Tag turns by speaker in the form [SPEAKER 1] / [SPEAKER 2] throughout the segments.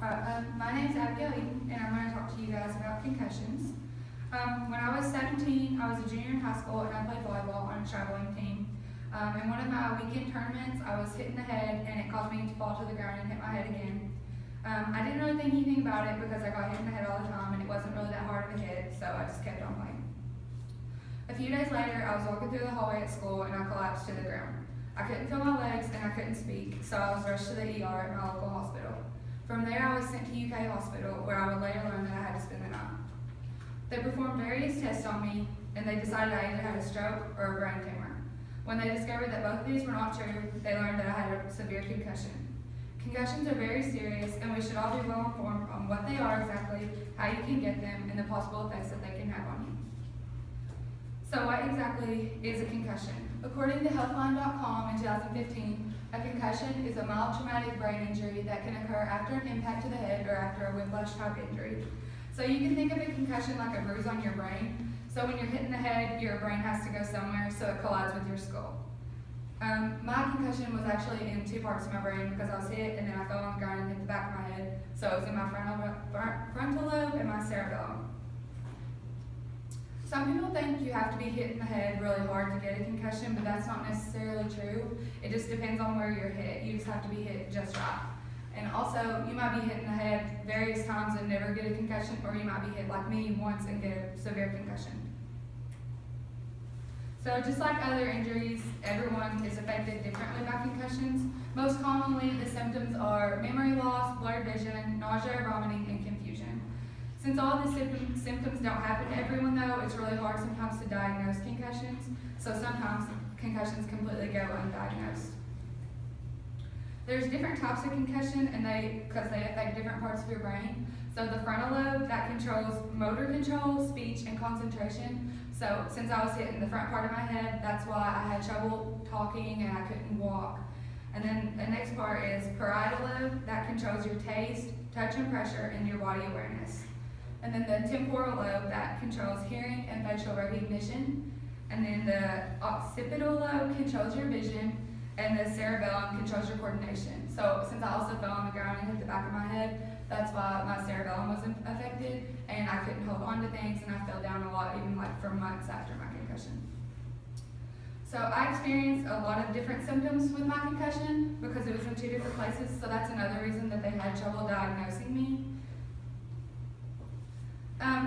[SPEAKER 1] My name's Abigail Eaton, and I'm going to talk to you guys about concussions. When I was 17, I was a junior in high school, and I played volleyball on a traveling team. In one of my weekend tournaments, I was hit in the head, and it caused me to fall to the ground and hit my head again. I didn't really think anything about it because I got hit in the head all the time, and it wasn't really that hard of a hit, so I just kept on playing. A few days later, I was walking through the hallway at school, and I collapsed to the ground. I couldn't feel my legs, and I couldn't speak, so I was rushed to the ER at my local hospital. From there, I was sent to UK Hospital, where I would later learn that I had to spend the night. They performed various tests on me, and they decided I either had a stroke or a brain tumor. When they discovered that both of these were not true, they learned that I had a severe concussion. Concussions are very serious, and we should all be well informed on what they are exactly, how you can get them, and the possible effects that they can have on you. So what exactly is a concussion? According to Healthline.com in 2015, a concussion is a mild traumatic brain injury that can occur after an impact to the head or after a whiplash-type injury. So you can think of a concussion like a bruise on your brain. So when you're hit in the head, your brain has to go somewhere, so it collides with your skull. My concussion was actually in two parts of my brain because I was hit and then I fell on the ground and hit the back of my head. So it was in my frontal lobe and my cerebellum. Some people think you have to be hit in the head really hard to get a concussion, but that's not necessarily true. It just depends on where you're hit. You just have to be hit just right. And also, you might be hit in the head various times and never get a concussion, or you might be hit like me once and get a severe concussion. So just like other injuries, everyone is affected differently by concussions. Most commonly, the symptoms are memory loss, blurred vision, nausea, vomiting, and confusion. Since all the symptoms don't happen to everyone though, it's really hard sometimes to diagnose concussions, so sometimes concussions completely go undiagnosed. There's different types of concussion because they affect different parts of your brain. So the frontal lobe, that controls motor control, speech, and concentration. So since I was hit in the front part of my head, that's why I had trouble talking and I couldn't walk. And then the next part is parietal lobe, that controls your taste, touch and pressure, and your body awareness. And then the temporal lobe, that controls hearing and facial recognition. And then the occipital lobe controls your vision, and the cerebellum controls your coordination. So since I also fell on the ground and hit the back of my head, that's why my cerebellum was affected, and I couldn't hold on to things, and I fell down a lot, even like for months after my concussion. So I experienced a lot of different symptoms with my concussion because it was in two different places, so that's another reason that they had trouble diagnosing me.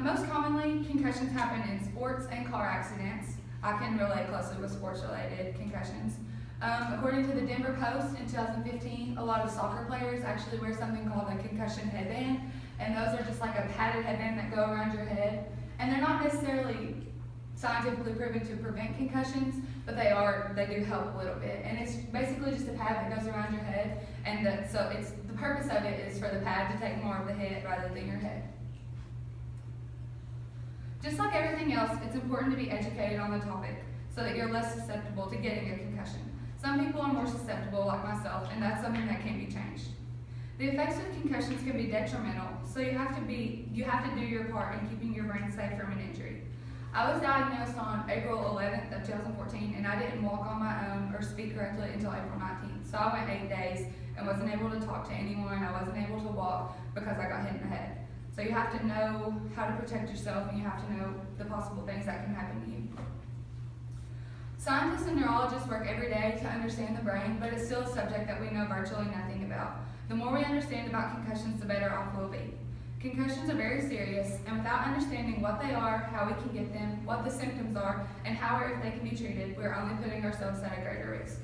[SPEAKER 1] Most commonly, concussions happen in sports and car accidents. I can relate closely with sports-related concussions. According to the Denver Post in 2015, a lot of soccer players actually wear something called a concussion headband, and those are just like a padded headband that go around your head. And they're not necessarily scientifically proven to prevent concussions, but they do help a little bit. And it's basically just a pad that goes around your head, and the purpose of it is for the pad to take more of the hit rather than your head. Just like everything else, it's important to be educated on the topic so that you're less susceptible to getting a concussion. Some people are more susceptible, like myself, and that's something that can be changed. The effects of concussions can be detrimental, so you have to do your part in keeping your brain safe from an injury. I was diagnosed on April 11th of 2014, and I didn't walk on my own or speak correctly until April 19th. So I went 8 days and wasn't able to talk to anyone. I wasn't able to walk because I got hit in the head. So you have to know how to protect yourself, and you have to know the possible things that can happen to you. Scientists and neurologists work every day to understand the brain, but it's still a subject that we know virtually nothing about. The more we understand about concussions, the better off we'll be. Concussions are very serious, and without understanding what they are, how we can get them, what the symptoms are, and how or if they can be treated, we're only putting ourselves at a greater risk.